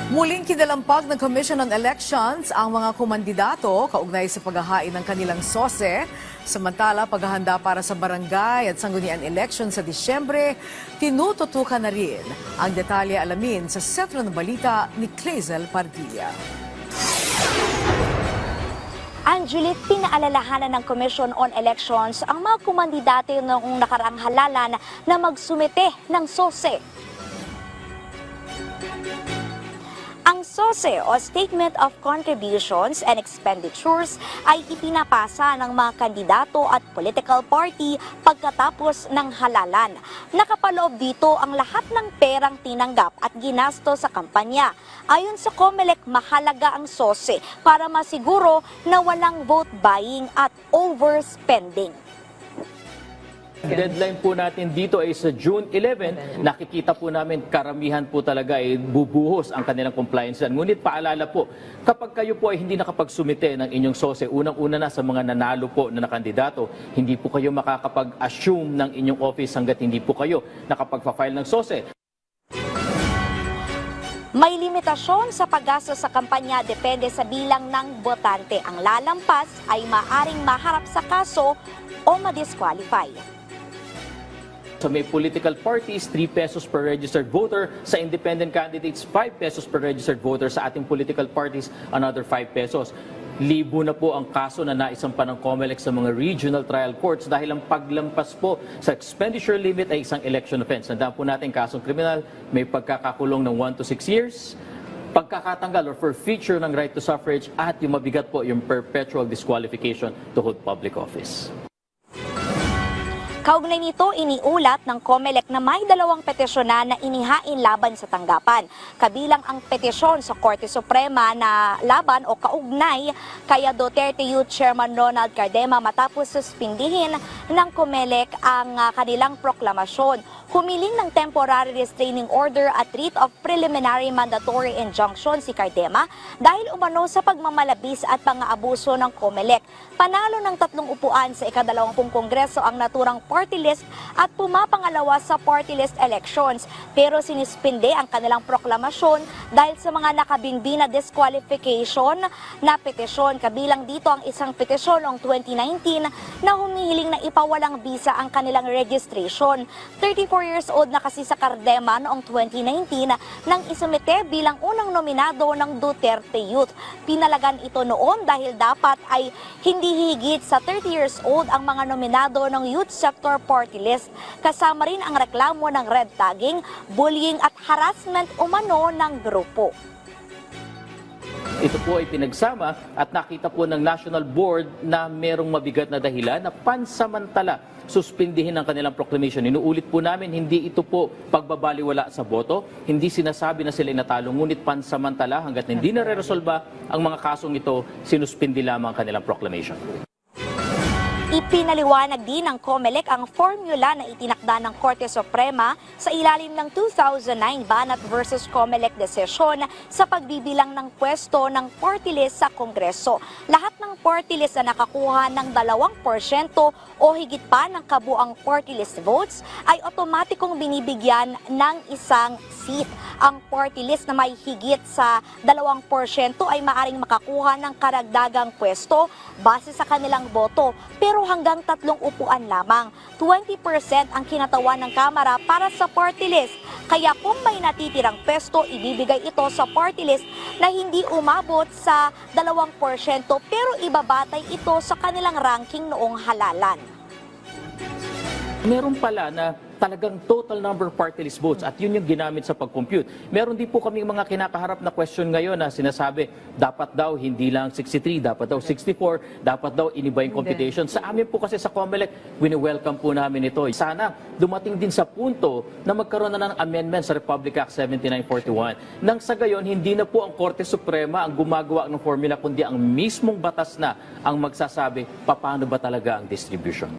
Muling kinalampag ng Commission on Elections ang mga kumandidato kaugnay sa paghahain ng kanilang sose. Samantala, paghahanda para sa barangay at sanggunian election sa Disyembre, tinututukan na rin. Ang detalye alamin sa Sentro ng Balita ni Clazel Pardilla. Angelit, pinaalalahanan ng Commission on Elections ang mga kumandidato noong nakaraang halalan na magsumite ng sose. Ang SOSE o Statement of Contributions and Expenditures ay ipinapasa ng mga kandidato at political party pagkatapos ng halalan. Nakapaloob dito ang lahat ng perang tinanggap at ginasto sa kampanya. Ayon sa COMELEC, mahalaga ang SOSE para masiguro na walang vote buying at overspending. Deadline po natin dito ay sa June 11. Nakikita po namin karamihan po talaga ay bubuhos ang kanilang compliance. Ngunit paalala po, kapag kayo po ay hindi nakapagsumite ng inyong SOSE, unang-una na sa mga nanalo po na kandidato, hindi po kayo makakapag-assume ng inyong office hanggat hindi po kayo nakapag-file ng SOSE. May limitasyon sa paggasto sa kampanya depende sa bilang ng botante. Ang lalampas ay maaring maharap sa kaso o ma-disqualify. Sa may political parties, 3 pesos per registered voter. Sa independent candidates, 5 pesos per registered voter. Sa ating political parties, another 5 pesos. Libo na po ang kaso na naisampa ng COMELEC sa mga regional trial courts dahil ang paglampas po sa expenditure limit ay isang election offense. Nandaan po natin kasong kriminal, may pagkakakulong ng 1 to 6 years, pagkakatanggal or forfeiture ng right to suffrage at yung mabigat po yung perpetual disqualification to hold public office. Kaugnay nito, iniulat ng COMELEC na may 2 petisyon na inihain laban sa tanggapan. Kabilang ang petisyon sa Korte Suprema na laban o kaugnay kaya Duterte Youth Chairman Ronald Cardema matapos suspindihin ng COMELEC ang kanilang proklamasyon. Humiling ng temporary restraining order at writ of preliminary mandatory injunction si Cardema dahil umano sa pagmamalabis at pang-aabuso ng COMELEC. Panalo ng 3 upuan sa ika-20 Kongreso ang naturang party list at pumapangalawa sa party list elections. Pero sinispinde ang kanilang proklamasyon dahil sa mga nakabinbin na disqualification na petisyon. Kabilang dito ang isang petisyon noong 2019 na humihiling na ipawalang bisa ang kanilang registration. 34 years old na kasi sa Cardema noong 2019 nang isumite bilang unang nominado ng Duterte Youth. Pinalagan ito noon dahil dapat ay hindi higit sa 30 years old ang mga nominado ng youth sector party list. Kasama rin ang reklamo ng red tagging, bullying at harassment umano ng grupo. Ito po ay pinagsama at nakita po ng National Board na merong mabigat na dahilan na pansamantala suspindihin ang kanilang proclamation. Inuulit po namin, hindi ito po pagbabaliwala sa boto, hindi sinasabi na sila natalo, ngunit pansamantala hanggat hindi na-resolba ang mga kasong ito, sinuspindi lamang ang kanilang proclamation. Ipinaliwanag din ng COMELEC ang formula na itinakda ng Korte Suprema sa ilalim ng 2009 Banat versus COMELEC decision sa pagbibilang ng pwesto ng party list sa Kongreso. Lahat ng party list na nakakuha ng 2% o higit pa ng kabuang party list votes ay otomatikong binibigyan ng isang seat. Ang party list na may higit sa 2% ay maaring makakuha ng karagdagang pwesto base sa kanilang boto, pero hanggang 3 upuan lamang. 20% ang kinatawan ng Kamara para sa party list. Kaya kung may natitirang pwesto, ibibigay ito sa party list na hindi umabot sa 2% pero ibabatay ito sa kanilang ranking noong halalan. Meron pala na talagang total number of party list votes at yun yung ginamit sa pag-compute. Meron din po kami mga kinakaharap na question ngayon na sinasabi dapat daw hindi lang 63, dapat daw 64, dapat daw iniba yung computation. Sa amin po kasi sa COMELEC, wini-welcome po namin ito. Sana dumating din sa punto na magkaroon na ng amendment sa Republic Act 7941. Nang sa gayon, hindi na po ang Korte Suprema ang gumagawa ng formula, kundi ang mismong batas na ang magsasabi paano ba talaga ang distribution.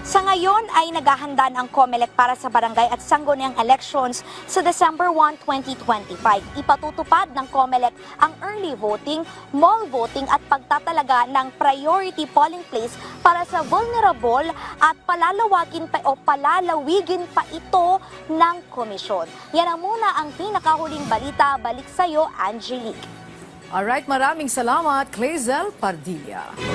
Sa ngayon, Ngayon ay naghahanda ang COMELEC para sa barangay at sangguniang elections sa December 1, 2025. Ipatutupad ng COMELEC ang early voting, mall voting at pagtatalaga ng priority polling place para sa vulnerable at palalawigin pa ito ng komisyon. Yan ang muna ang pinakahuling balita. Balik sa'yo, Angelique. Alright, maraming salamat, Clazel Pardilla.